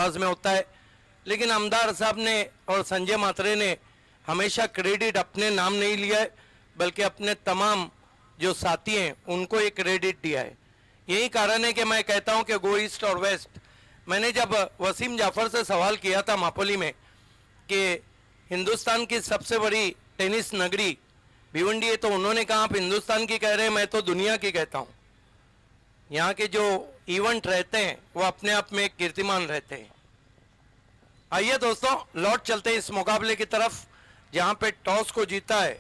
में होता है, लेकिन आमदार साहब ने और संजय मात्रे ने हमेशा क्रेडिट अपने नाम नहीं लिया है, बल्कि अपने तमाम जो साथी हैं उनको ये क्रेडिट दिया है। यही कारण है कि मैं कहता हूं कि गो ईस्ट और वेस्ट। मैंने जब वसीम जाफर से सवाल किया था मापोली में कि हिंदुस्तान की सबसे बड़ी टेनिस नगरी भिवंडी है, तो उन्होंने कहा आप हिंदुस्तान की कह रहे हैं, मैं तो दुनिया की कहता हूं। यहाँ के जो इवेंट रहते हैं वो अपने आप में एक कीर्तिमान रहते हैं। आइए दोस्तों, लौट चलते हैं इस मुकाबले की तरफ जहां पे टॉस को जीता है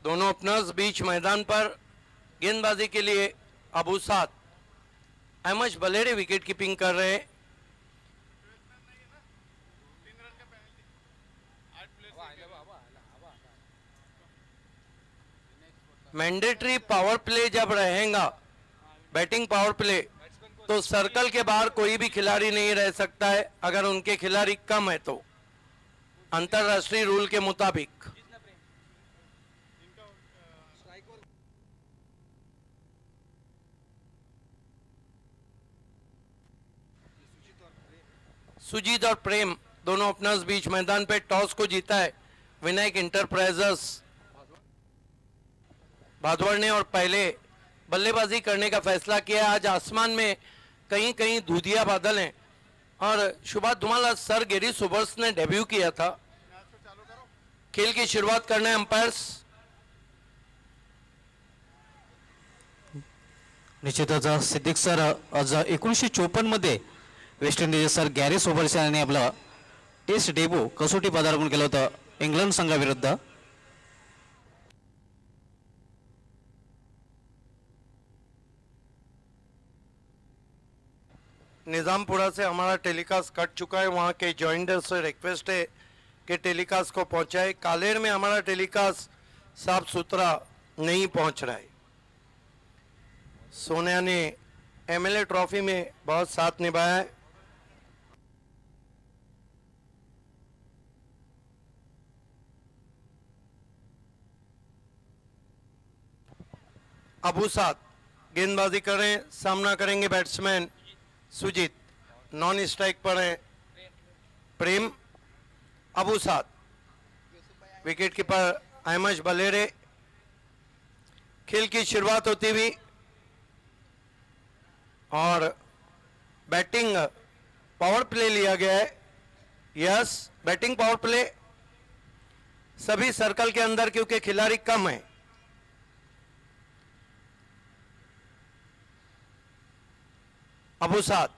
दोनों ओपनर्स बीच मैदान पर गेंदबाजी के लिए अबू साद अहमद बलेरे विकेट कीपिंग कर रहे हैं। मैंडेटरी पावर प्ले जब रहेगा, बैटिंग पावर प्ले, तो सर्कल के बाहर कोई भी खिलाड़ी नहीं रह सकता है अगर उनके खिलाड़ी कम है तो, अंतरराष्ट्रीय रूल के मुताबिक। सुजीत और प्रेम दोनों ओपनर्स बीच मैदान पे टॉस को जीता है विनायक इंटरप्राइजेस भादवड़ ने और पहले बल्लेबाजी करने का फैसला किया। आज आसमान में कहीं कहीं धुंधिया बादल हैं और सुभाष धुमाल सर गेरी सोबर्स ने डेब्यू किया था। खेल की शुरुआत करने अंपायर्स निश्चितच सिद्दीक सर आज 1954 मध्ये West Indies sir Gary Sobers यांनी आपला टेस्ट डेब्यू कसोटी पदार्पण केलं होतं इंग्लंड संघाविरुद्ध। निजामपुरा से हमारा टेलीकास्ट कट चुका है, वहाँ के जॉइंटर से रिक्वेस्ट है कि टेलीकास्ट को पहुँचाए। कालेर में हमारा टेलीकास्ट साफ सुथरा नहीं पहुँच रहा है। सोनिया ने एमएलए ट्रॉफी में बहुत साथ निभाया है। अबू साद गेंदबाजी कर रहे हैं, सामना करेंगे बैट्समैन सुजीत। नॉन स्ट्राइक पर है प्रेम। अबू साद, विकेट कीपर अहमद बलेरे। खेल की शुरुआत होती हुई और बैटिंग पावर प्ले लिया गया है। यस, बैटिंग पावर प्ले सभी सर्कल के अंदर क्योंकि खिलाड़ी कम है। अबू साद,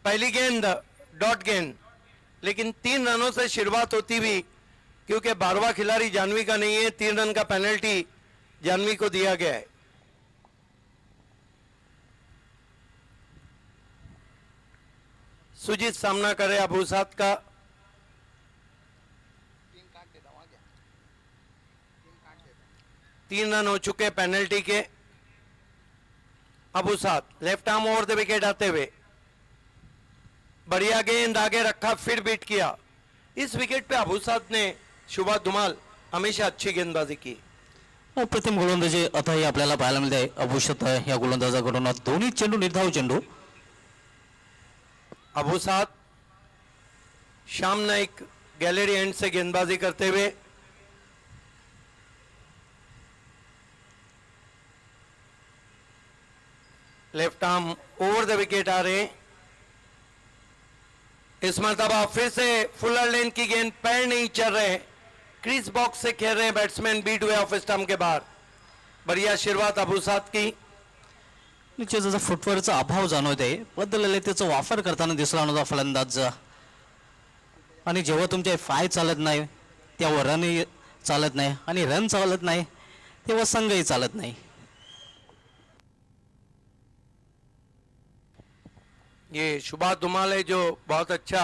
पहली गेंद डॉट गेंद, लेकिन 3 रनों से शुरुआत होती हुई क्योंकि 12वां खिलाड़ी जानवी का नहीं है, 3 रन का पेनल्टी जानवी को दिया गया है। सुजीत सामना करे अबू साद का। तीन रन हो चुके पेनल्टी के। अबू साद left arm over the wicket आते हुए बढ़िया गेंद आगे रखा, फिर बीट किया। इस विकेट पे अबू साद ने सुभाष धुमाल हमेशा अच्छी गेंदबाजी की। अप्रतिम गोलंदाजी आताही आपल्याला पाहायला मिळते अभूषत या गोलंदाजाकडून। दोन्ही चेंडू निर्धाव चेंडू। अबू साद श्याम नाइक गैलरी एंड से गेंदबाजी करते हुए। Left arm over the wicket आ रहे। इस मरतबा फिर से फुलर लेन की गेंद, पैर नहीं चल रहे, क्रीज बॉक्स से खेल रहे हैं बैट्समैन, बीट हुए ऑफ स्टंप के बाहर। बढ़िया शुरुआत अबू साद की। निश्चितच फुटवर्कचा अभाव जाणवते, बदलले त्याचा वापर करताना दिसला नव्हता फलंदाज। आणि जेव्हा तुमचे पाय चालत नाही तेव्हा रनही चालत नाही, आणि रन चालत नाही तेव्हा संघही चालत नाही। ये सुभाष धुमाल है जो बहुत अच्छा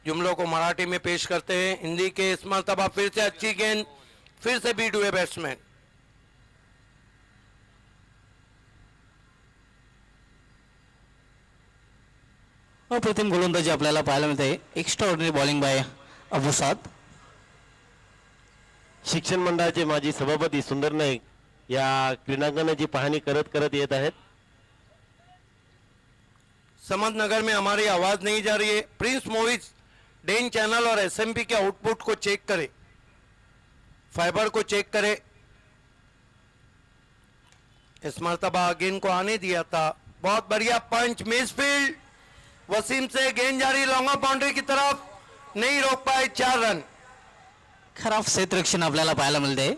जुमलों को मराठी में पेश करते हैं। हिंदी के इस मर्तबा फिर से अच्छी गेंद, फिर से बीट हुए बैट्समैन। अप्रतिम गोलंदाजी आपल्याला पाहायला मिळते. एक्स्ट्राऑर्डिनरी बॉलिंग बाय अबू साद. शिक्षण मंडळाचे माजी सभापती सुंदर नाईक या क्रीडांगणाची पाहणी करत करत येत आहेत. समद नगर में हमारी आवाज नहीं जा रही है। प्रिंस मोहित डेन चैनल और एसएमपी के आउटपुट को चेक करे, फाइबर को चेक करे। इस मर्तबा गेंद को आने दिया था। बहुत बढ़िया पंच, मिसफील्ड वसीम से गेंद जारी लॉन्ग ऑफ बाउंड्री की तरफ, नहीं रोक पाए, 4 रन। खराब क्षेत्ररक्षण आपल्याला पाहायला मिळते.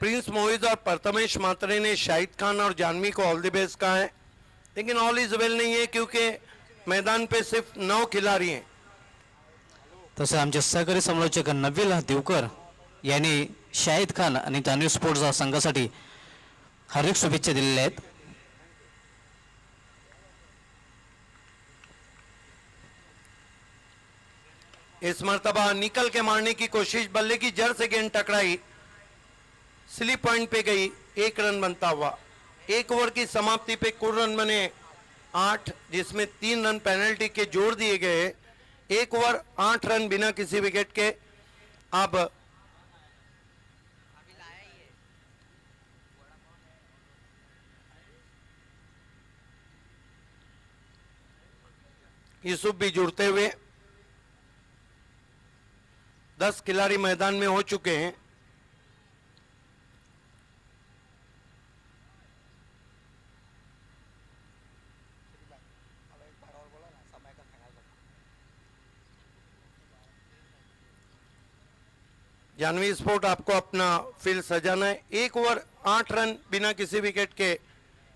प्रिंस मोहित और प्रथमेश मात्रे ने शाहिद खान और जानवी को ऑल द बेस्ट कहा है, लेकिन ऑल इज वेल नहीं है क्योंकि मैदान पे सिर्फ 9 खिलाड़ी हैं। तसे आमचे सहकारी समालोचक नबील देवकर यांनी शाहिद खान आणि जान्हवी स्पोर्ट्स संघासाठी हार्दिक शुभेच्छा दिलेल्या आहेत. इस मर्तबा निकल के मारने की कोशिश, बल्ले की जड़ से गेंद टकराई, स्लिप पॉइंट पे गई, 1 रन बनता हुआ। 1 ओवर की समाप्ति पे कुल रन बने 8, जिसमें 3 रन पेनल्टी के जोड़ दिए गए। 1 ओवर 8 रन बिना किसी विकेट के। अब यूसुफ भी जुड़ते हुए 10 खिलाड़ी मैदान में हो चुके हैं। जानवी स्पोर्ट आपको अपना फील्ड सजाना है। 1 ओवर 8 रन बिना किसी विकेट के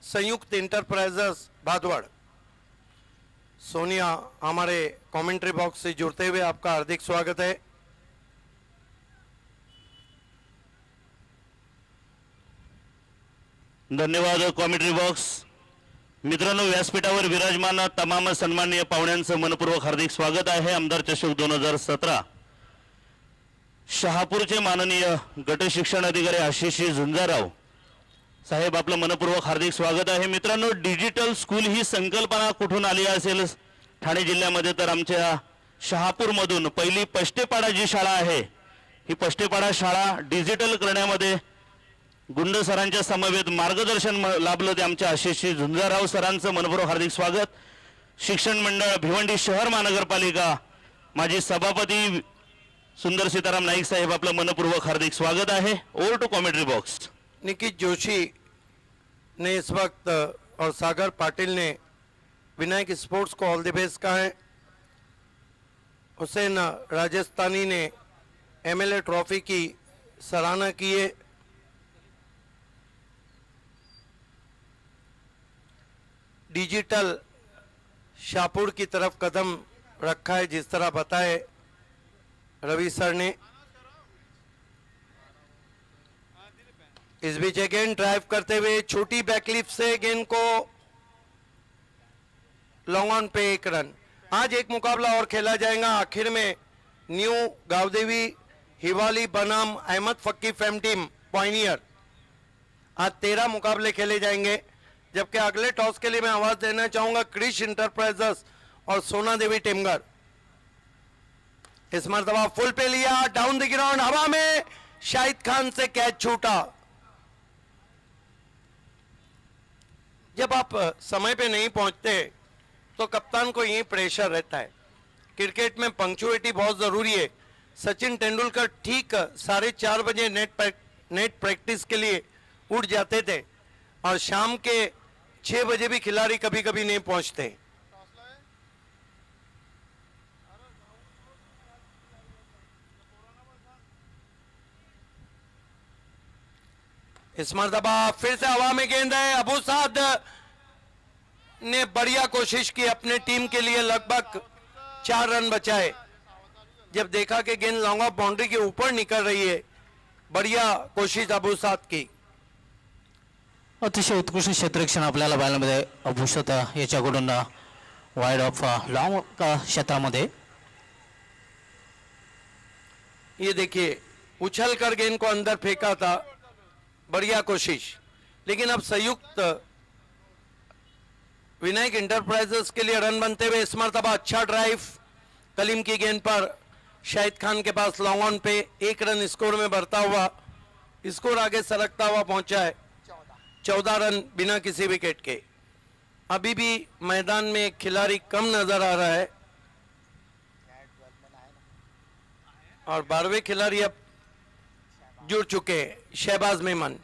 संयुक्त इंटरप्राइजेस भादवाड़। सोनिया हमारे कमेंट्री बॉक्स से जुड़ते हुए आपका हार्दिक स्वागत है। धन्यवाद कॉमेंट्री बॉक्स. मित्रांनो, व्यासपीठावर विराजमान तमाम सन्माननीय पाहुण्यांचं मनपूर्वक हार्दिक स्वागत आहे. आमदार चषक 2017 शहापूरचे माननीय गट शिक्षण अधिकारी आशिष झुंजाराव साहेब, आपलं मनपूर्वक हार्दिक स्वागत आहे. मित्रांनो, डिजिटल स्कूल ही संकल्पना कुठून आली असेल ठाणे जिल्ह्यामध्ये, तर आमच्या शहापूरमधून पहिली पष्टेपाडा जी शाळा आहे, ही पष्टेपाडा शाळा डिजिटल करण्यामध्ये गुंड सरांच्या समवेत मार्गदर्शन लाभलं ते आमच्या आशिष झुंजाराव सरांचं मनपूर्वक हार्दिक स्वागत. शिक्षण मंडळ भिवंडी शहर महानगरपालिका माजी सभापती सुंदर सीताराम नाईक साहेब, आपलं मनपूर्वक हार्दिक स्वागत है. Over to commentary box. Nikit Joshi ने इस वक्त और सागर पाटिल ने विनायक स्पोर्ट्स को ऑल द बेस्ट कहा है। हुसैन राजस्थानी ने एमएलए ट्रॉफी की सराहना की है। डिजिटल शाहपुर की तरफ कदम रखा है, जिस तरह बताए रवि सर ने। इस बीच गेंद ड्राइव करते हुए छोटी बैकलिफ्ट से गेंद को लॉन्ग ऑन पे 1 रन। आज एक मुकाबला और खेला जाएगा आखिर में। न्यू गावदेवी हिवाली बनाम अहमद फक्की फैम टीम पॉइनियर, आज 13 मुकाबले खेले जाएंगे। जबकि अगले टॉस के लिए मैं आवाज देना चाहूंगा क्रिश इंटरप्राइजेस और सोना देवी टेमगर। इस मर्तबा फुल पे लिया, डाउन द ग्राउंड, हवा में शाहिद खान से कैच छूटा। जब आप समय पे नहीं पहुंचते तो कप्तान को यही प्रेशर रहता है। क्रिकेट में पंक्चुअलिटी बहुत जरूरी है। सचिन तेंदुलकर ठीक 4:30 बजे नेट प्रैक्टिस के लिए उठ जाते थे और शाम के 6 बजे भी खिलाड़ी कभी कभी नहीं पहुंचते। इस मर्तबा फिर से हवा में गेंद है। अबू साद ने बढ़िया कोशिश की, अपने टीम के लिए लगभग 4 रन बचाए। जब देखा कि गेंद लॉन्ग ऑफ बाउंड्री के ऊपर निकल रही है, बढ़िया कोशिश अबू साद की। अतिशय उत्कृष्ट क्षेत्ररक्षण आपल्याला पाहायला अभूषत याच्याकडून वाईड ऑफ लॉंग क्षेत्रामध्ये. ये देखिए, उछल कर गेंद को अंदर फेंका था, बढ़िया कोशिश। लेकिन अब संयुक्त विनायक इंटरप्राइजेस के लिए रन बनते हुए इस मरतबा अच्छा ड्राइव कलीम की गेंद पर शाहिद खान के पास लॉन्ग ऑन पे 1 रन स्कोर में बढ़ता हुआ स्कोर आगे सरकता हुआ पहुंचा है। 14 रन बिना किसी विकेट के। अभी भी मैदान में एक खिलाड़ी कम नजर आ रहा है और 12वें खिलाड़ी अब जुड़ चुके हैं, शहबाज मेमन।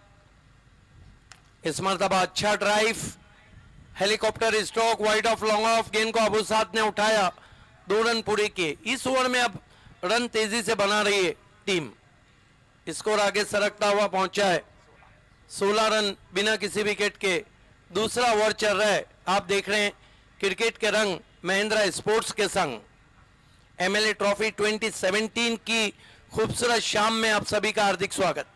इस मरतबा अच्छा drive, helicopter stroke, wide of long off, गेंद को अबू साद ने उठाया, 2 रन पूरे किए। इस ओवर में अब रन तेजी से बना रही है टीम, स्कोर आगे सरकता हुआ पहुंचा है। 16 रन बिना किसी विकेट के दूसरा ओवर चल रहा है। आप देख रहे हैं क्रिकेट के रंग महिंद्रा स्पोर्ट्स के संग एमएलए ट्रॉफी 2017 की खूबसूरत शाम में आप सभी का हार्दिक स्वागत।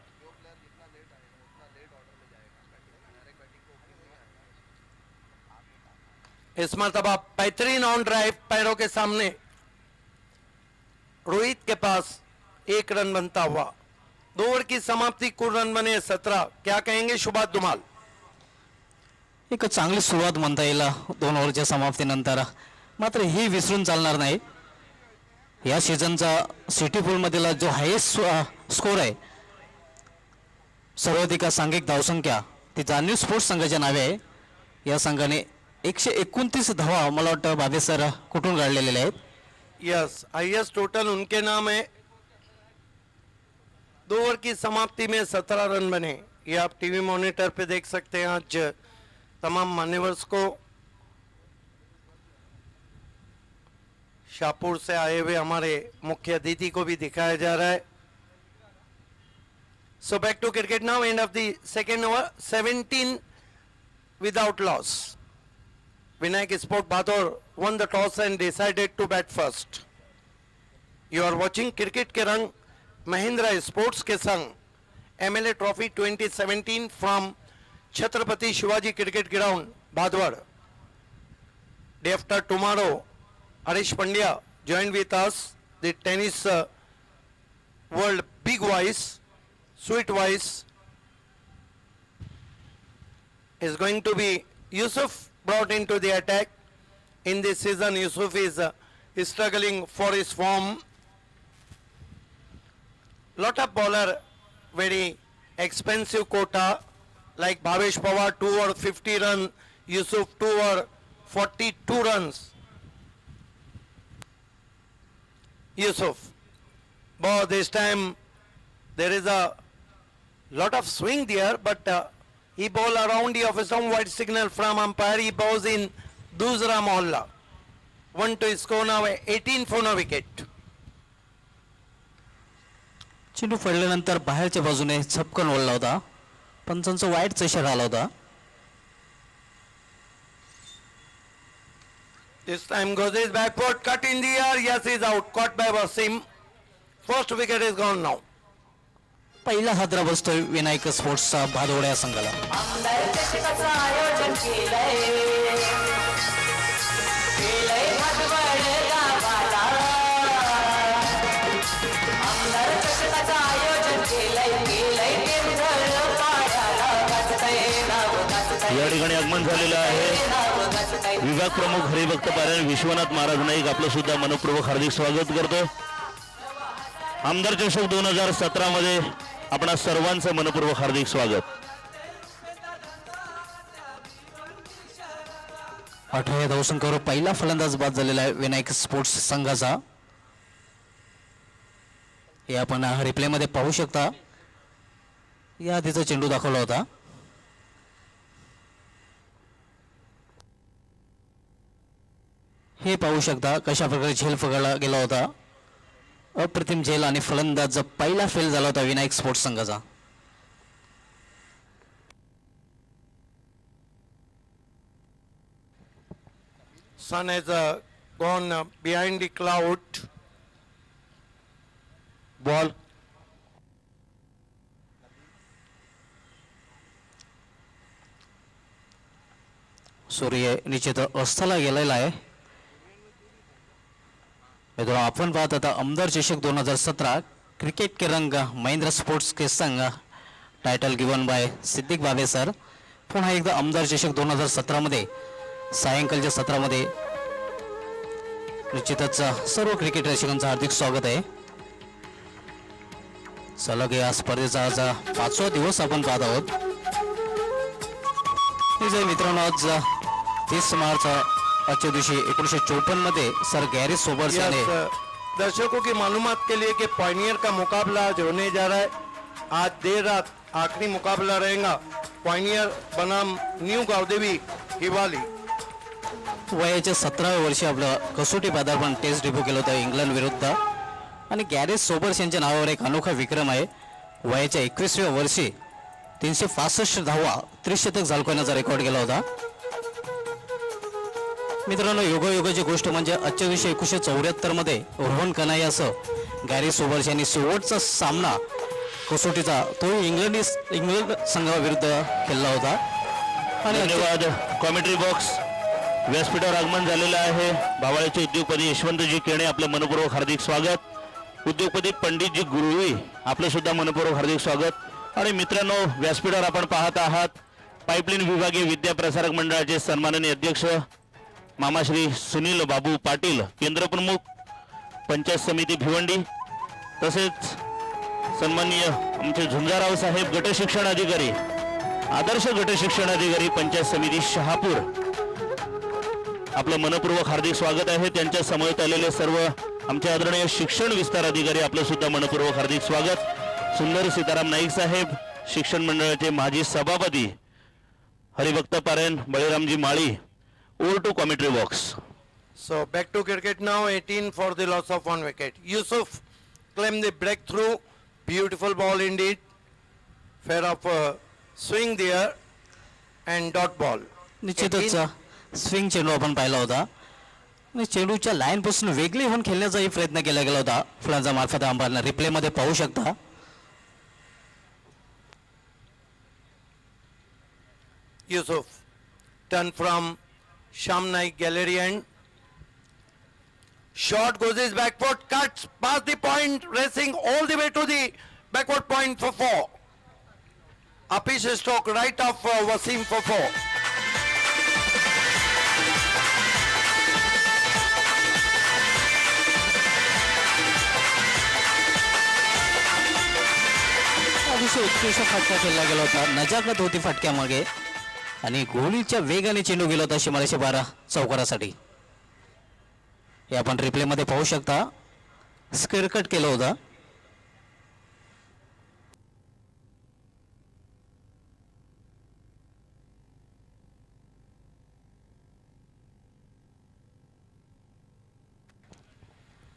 इस मरतबा बेहतरीन ऑन ड्राइव, पैरों के सामने रोहित के पास 1 रन बनता हुआ। 2 ओवर की समाप्ति, कुल रन बने 17। क्या कहेंगे सुभाष धुमाल? एक चांगली सुरुवात म्हणता येईल 2 ओव्हरच्या समाप्तीनंतर. मात्र ही विसरून चालणार नाही. या सीझनचा सिटी पूल मधील जो हायेस्ट स्कोर आहे, सर्वाधिक सांघिक धावसंख्या, ती जाणीव स्पोर्ट्स संघाच्या नावे आहे. या संघाने 129 धावा मला वाटतं भावे सर कुठून काढलेले आहेत. यस, हाईएस्ट टोटल उनके नाम है। 2 ओवर की समाप्ति में 17 रन बने। ये आप टीवी मॉनिटर पे देख सकते हैं। आज तमाम मान्यवर्स को, शाहपुर से आए हुए हमारे मुख्य अतिथि को भी दिखाया जा रहा है। So back to cricket now, end of the second over, 17 without loss. Vinayak Sport Bhadur won the toss and decided to bat first. You are watching Cricket के रंग महिंद्रा स्पोर्ट्स के संग MLA Trophy 2017 from Chhatrapati Shivaji Cricket Ground, Bhadwar. Day after tomorrow, Harish Pandya joined with us, the tennis world big voice, sweet voice, is going to be Yusuf brought into the attack. In this season, Yusuf is struggling for his form. Lot of bowler, very expensive quota, like Bhavesh Pawar 2 over 50 run, Yusuf 2 over 42 runs. Yusuf, but this time there is a lot of swing there, but he bowled around, he offers some white signal from umpire, he bowls in Dusra Mohalla. 1 to score now, 18 for no wicket. चेंडू पडल्यानंतर बाहेरच्या बाजूने झपकन वळला होता. पंचांचा वाईट इशारा आला होता. This time goes his backward cut in the air, yes, he is out, caught by Wasim. First wicket is gone now. पहिला हादरा बसतोय विनायक स्पोर्ट्सचा भादोड्या संघाला. या ठिकाणी आगमन झालेलं आहे विभाग प्रमुख हरिभक्त पारायण विश्वनाथ महाराज नाईक. आपलं सुद्धा मनपूर्वक हार्दिक स्वागत करतो. आमदार चषक 2017 मध्ये आपणा सर्वांचं मनपूर्वक हार्दिक स्वागत. 18 धावसंख्येवर पहिला फलंदाज बाद झालेला आहे विनायक स्पोर्ट्स संघाचा. हे आपण रिप्ले मध्ये पाहू शकता. या आधीचा चेंडू दाखवला होता. हे पाहू शकता कशा प्रकारे झेल पकडला गेला होता. अप्रतिम झेल आणि फलंदाज पहिला फेल झाला होता विनायक स्पोर्ट्स संघाचा. sun has gone behind the cloud. Ball सूर्य निश्चित अस्थाला गेलेला आहे. मित्रांनो आपण पाहत आता आमदार चषक 2017 क्रिकेट के रंग महिंद्रा स्पोर्ट्स के संघ टायटल गिवन बाय सिद्दीक बाबे सर. पुन्हा एकदा आमदार चषक 2017 मध्ये सायंकाळच्या सत्रामध्ये निश्चितच सर्व क्रिकेट रसिकांचं हार्दिक स्वागत आहे. सलग या स्पर्धेचा आज 5वा दिवस आपण पाहत आहोत. मित्रांनो आज 30 मार्च आजच्या दिवशी 1954 मध्ये सर गैरी सोबर्स ने दर्शकों की मालूमात के लिए कि पॉइनियर का मुकाबला आज होने जा रहा है. आज देर रात आखिरी मुकाबला रहेगा. पॉइनियर बनाम न्यू गावदेवी हिवाली. वयाच्या 17व्या वर्षी आपलं कसोटी पदार्पण टेस्ट डेब्यू केलं होतं इंग्लंड विरुद्ध. आणि गॅरेज सोबर्स यांच्या नावावर एक अनोखा विक्रम आहे. वयाच्या 21व्या वर्षी 365 धावा त्रिशतक झळकवण्याचा रेकॉर्ड केला होता. मित्रांनो योगायोगाची गोष्ट म्हणजे आजच्या दिवशी 1974 मध्ये रोहन कनायासह गॅरी सोबर्स यांनी शेवटचा सामना कसोटीचा तो इंग्लंड संघाविरुद्ध खेळला होता. आणि धन्यवाद. कॉमेंट्री बॉक्स व्यासपीठावर आगमन झालेलं आहे. भावाळ्याचे उद्योगपती यशवंतजी केणे आपलं मनपूर्वक हार्दिक स्वागत. उद्योगपती पंडितजी गुरुवी आपलं सुद्धा मनपूर्वक हार्दिक स्वागत. आणि मित्रांनो व्यासपीठावर आपण पाहत आहात पाईपलाईन विभागीय विद्या प्रसारक मंडळाचे सन्माननीय अध्यक्ष मामाश्री सुनील बाबू पाटील, केंद्रप्रमुख पंचायत समिती भिवंडी, तसेच सन्माननीय आमचे झुंजाराव साहेब गट शिक्षण अधिकारी, आदर्श गट शिक्षण अधिकारी पंचायत समिती शहापूर, आपलं मनपूर्वक हार्दिक स्वागत आहे. त्यांच्या समवेत आलेले सर्व आमचे आदरणीय शिक्षण विस्तार अधिकारी आपलं सुद्धा मनपूर्वक हार्दिक स्वागत. सुंदर सीताराम नाईक साहेब शिक्षण मंडळाचे माजी सभापती, हरिभक्त पारायण बळीरामजी माळी. Over to commentary box. So back to cricket now. 18 for the loss of 1 wicket. Yusuf claimed the breakthrough. Beautiful ball indeed. Fair of swing there and dot ball. निश्चितच स्विंग चेंडू आपण पाहिला होता. आणि चेंडूच्या लाईन पासून वेगळी होऊन खेळण्याचाही प्रयत्न केला गेला होता फलंदाजा मार्फत. अंपायरला रिप्ले मध्ये पाहू शकता. Yusuf turn from Sham Naik gallery end. Shot goes his back foot, cuts past the point, racing all the way to the backward point for 4. Apish stroke right of Wasim for 4. अतिशय उत्कृष्ट फटका खेळला गेला होता. नजाकत होती फटक्यामागे आणि गोलीच्या वेगाने चेंडू गेला होता शिमारेषे 12 चौकारासाठी. हे आपण रिप्ले मध्ये पाहू शकता. स्क्वेअर कट केलं होतं.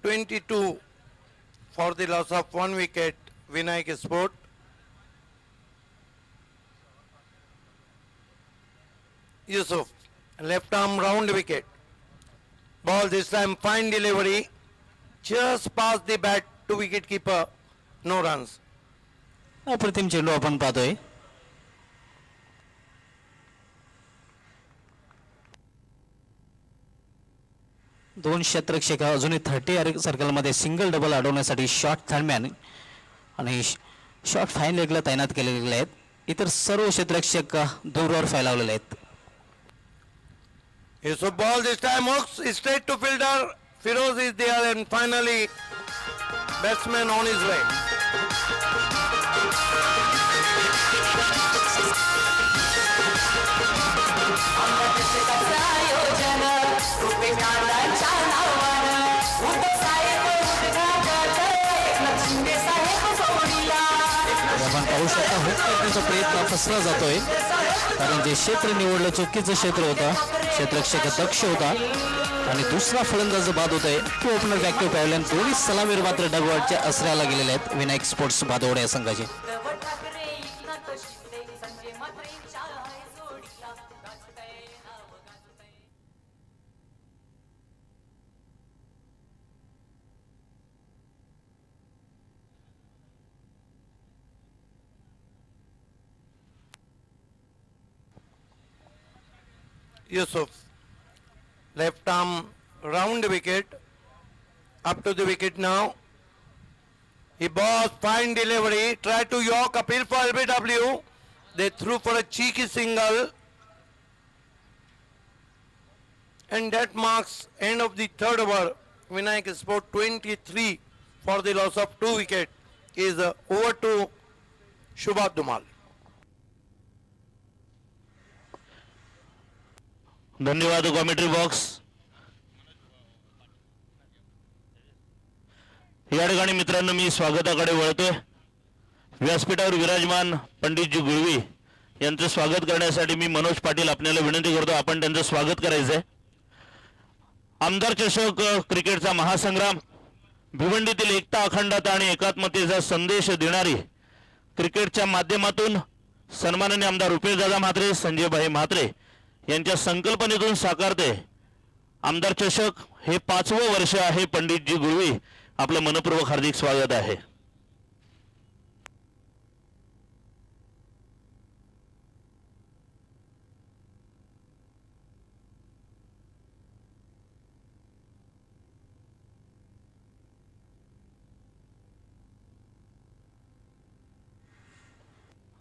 .22 for the loss of 1 wicket. Vinayak Sport. Yusuf, left arm round wicket. Ball this time, fine delivery. Just past the bat to wicket keeper. No runs. अप्रतिम चेंडू आपण पाहतोय. दोन क्षेत्ररक्षक अजूनही 30 सर्कलमध्ये सिंगल डबल अडवण्यासाठी शॉट थर्डमॅन आणि शॉट फाईन लेगला तैनात केले गेले आहेत. इतर सर्व क्षेत्ररक्षक दूरवर फैलावलेले आहेत. Yusuf ball this time hooks straight to fielder. Firoz is there and finally batsman on his way. आपण पाहू शकता हुक करण्याचा प्रयत्न फसला जातोय कारण जे क्षेत्र निवडलं चुकीचं क्षेत्र होतं. क्षेत्ररक्षक दक्ष होता आणि दुसरा फलंदाज बाद होत आहे. तो ओपनर ऍक्टिव्ह पावल्यान दोन्ही सलामीर मात्र डगवाटच्या आसऱ्याला गेलेले आहेत विनायक स्पोर्ट्स भादोडे या संघाचे. Yusuf. Left arm round wicket. Up to the wicket now. He was fine delivery. Try to York, appeal for LBW. They threw for a cheeky single. And that marks end of the third over. Vinayak Sport 23 for the loss of 2 wickets. Is over to Shubha Dumal. धन्यवाद commentary box. या ठिकाणी मित्रांनो मी स्वागताकडे वळतोय. व्यासपीठावर विराजमान पंडितजी गुळवी यांचं स्वागत करण्यासाठी मी मनोज पाटील आपल्याला विनंती करतो, आपण त्यांचं स्वागत करायचंय. आमदार चषक क्रिकेटचा महासंग्राम, भिवंडीतील एकता, अखंडता आणि एकात्मतेचा संदेश देणारी क्रिकेटच्या माध्यमातून सन्माननीय आमदार रुपेशदादा म्हात्रे, संजयभाई म्हात्रे यांच्या संकल्पनेतून साकारते आमदार चषक. हे 5वं वर्ष आहे. पंडितजी गुळवी आपलं मनपूर्वक हार्दिक स्वागत आहे.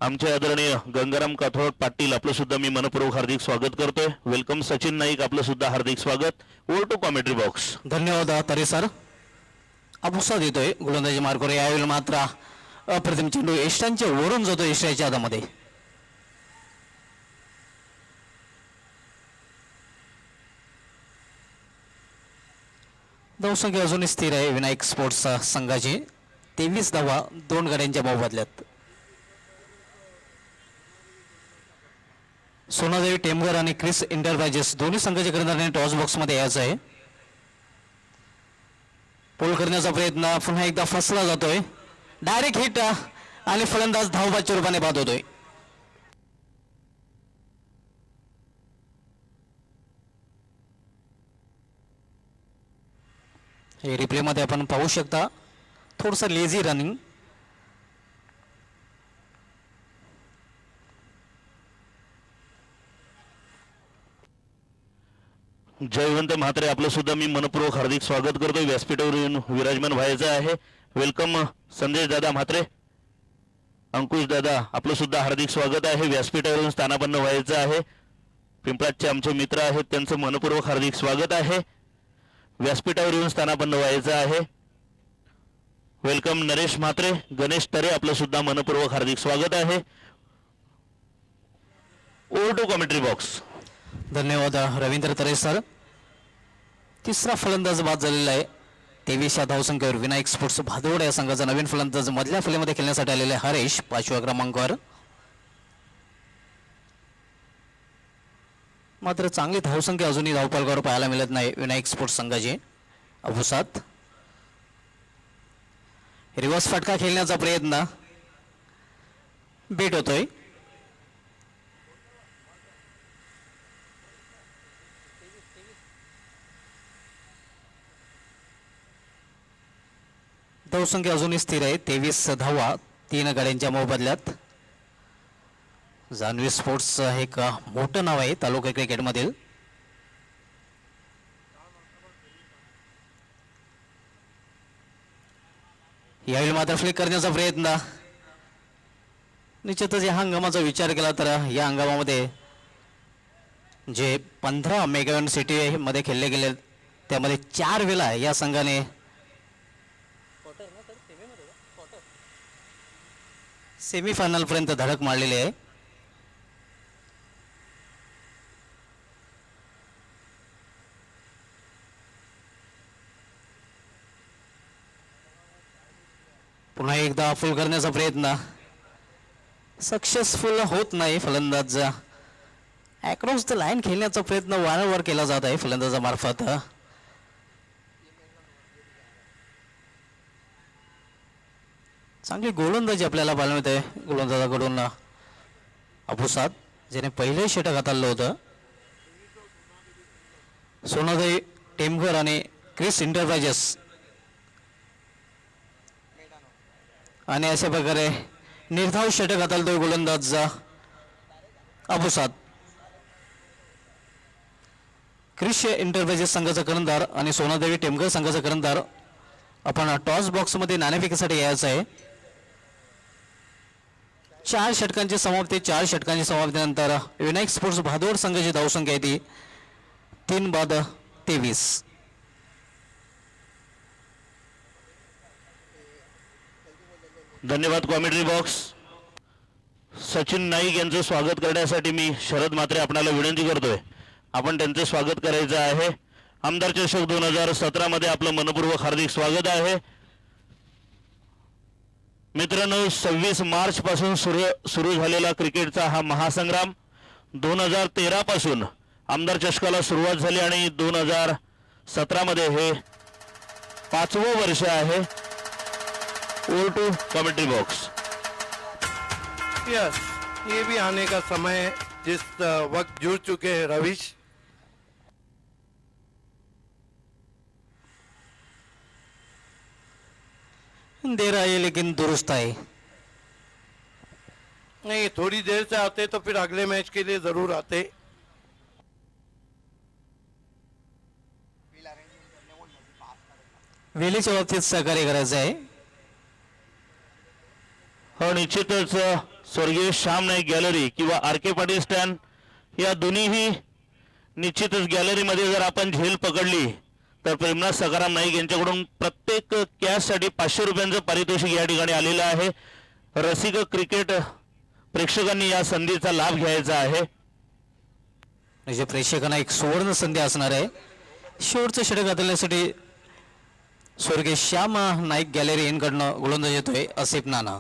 आमचे आदरणीय गंगाराम काथोड पाटील आपलं सुद्धा मी मनपूर्वक हार्दिक स्वागत करतोय. वेलकम सचिन नाईक आपलं सुद्धा हार्दिक स्वागत. Over to commentary box. धन्यवाद तरे सर. अपुसा देतोय गोलंदाजी मार्कवर. यावेळी मात्र अप्रतिम चेंडू यष्टांच्या वरून जातो यष्टाच्या हातामध्ये. धावसंख्या अजूनही स्थिर आहे विनायक स्पोर्ट्स संघाची. 23 धावा 2 गड्यांच्या मोबदल्यात. सोनादेवी टेमघर आणि क्रिस एंटरप्राइजेस दोन्ही संघाच्या कर्णधाराने टॉस बॉक्समध्ये यायचं आहे. पोल करण्याचा प्रयत्न पुन्हा एकदा फसला जातोय. डायरेक्ट हिट आणि फलंदाज धावबाच्या रूपाने बाद होतोय. हे रिप्ले मध्ये आपण पाहू शकता. थोडस लेझी रनिंग. जयवंत म्हात्रे आपलं सुद्धा मी मनपूर्वक हार्दिक स्वागत करतोय. व्यासपीठावर येऊन विराजमान व्हायचं आहे. वेलकम संदेश दादा म्हात्रे. अंकुश दादा आपलं सुद्धा हार्दिक स्वागत आहे. व्यासपीठावरून स्थानापन्न व्हायचं आहे. पिंपळाचे आमचे मित्र आहेत, त्यांचं मनपूर्वक हार्दिक स्वागत आहे. व्यासपीठावर येऊन स्थानापन्न व्हायचं आहे. वेलकम नरेश म्हात्रे. गणेश तरे आपलं सुद्धा मनपूर्वक हार्दिक स्वागत आहे. Over to commentary box. धन्यवाद रवींद्र तरे सर. तिसरा फलंदाज बाद झालेला आहे. 23 धावसंख्येवर विनायक स्पोर्ट्स भादोड या संघाचा नवीन फलंदाज मधल्या फलीमध्ये खेळण्यासाठी आलेले हरेश 5व्या क्रमांकावर. मात्र चांगली धावसंख्या अजूनही धावपालकावर पाहायला मिळत नाही विनायक स्पोर्ट्स संघाची. अभुसात रिव्हर्स फटका खेळण्याचा प्रयत्न बेट होतोय. धावसंख्या अजूनही स्थिर आहे. 23 धावा 3 गाड्यांच्या मोबदल्यात. जान्हवी स्पोर्ट्स हे एक मोठं नाव आहे तालुका क्रिकेटमधील. यावेळी मात्र फ्लिक करण्याचा प्रयत्न. निश्चितच या हंगामाचा विचार केला तर या हंगामामध्ये जे 15 मेगा सिटी मध्ये खेळले गेले त्यामध्ये 4 वेळा या संघाने सेमीफायनल पर्यंत धडक मारलेली आहे. पुन्हा एकदा फुल करण्याचा प्रयत्न सक्सेसफुल होत नाही. फलंदाज अक्रॉस द लाईन खेळण्याचा प्रयत्न वारंवार केला जात आहे फलंदाजामार्फत. चांगली गोलंदाजी आपल्याला पाहायला मिळते गोलंदाजाकडून. अभुसाद ज्याने पहिले षटक हाताळलं होतं. सोनादेवी टेमघर आणि क्रिस एंटरप्राइजेस आणि अशा प्रकारे निर्धाव षटक हाताळतोय गोलंदाज अभुसाद. क्रिश इंटरप्राइजेस संघाचा करंदार आणि सोनादेवी टेमघर संघाचा करंदार आपण टॉस बॉक्समध्ये नाणेफेकीसाठी यायचं आहे. 4 षटकांची समाप्ती. 4 षटकांची समाप्तीनंतर विनायक स्पोर्ट्स भादोड संघाची धावसंख्या आहे ती 3-23. धन्यवाद कॉमेंट्री बॉक्स. सचिन नाईक यांचं स्वागत करण्यासाठी मी शरद म्हात्रे आपणाला विनंती करतोय. आपण त्यांचे स्वागत करायचं आहे. आमदार चषक 2017 मध्ये आपलं मनपूर्वक हार्दिक स्वागत आहे. मित्रांनो, 26 मार्च पासून सुरू झालेला क्रिकेटचा हा महासंग्राम 2013 पासून आमदार चषकाला सुरुवात झाली आणि 2017 मध्ये हे 5वं वर्ष आहे. Over to commentary box. Yes, ये भी आने का समय है जिस वक्त जुड़ चुके हैं रविश. देर आहे लेकिन दुरुस्त आहे. नहीं, थोड़ी देर से आते तो फिर अगले मैच के लिए जरूर आते. वेलीच्या बाबतीत सहकार्य करायचं आहे. हो, निश्चितच स्वर्गीय श्याम नाईक गॅलरी किंवा आर के पाटील स्टँड या दोन्हीही निश्चितच गॅलरीमध्ये जर आपण झेल पकडली तर प्रेमनाथ सखाराम नाईक यांच्याकडून प्रत्येक कॅचसाठी 500 रुपयांचं पारितोषिक या ठिकाणी आलेलं आहे. रसिक क्रिकेट प्रेक्षकांनी या संधीचा लाभ घ्यायचा आहे. म्हणजे प्रेक्षकांना एक सुवर्ण संधी असणार आहे. शेवटचं षटक हाताळण्यासाठी स्वर्गीय श्याम नाईक गॅलरी यांकडनं गोलंदाज येतोय आसिफ नाना.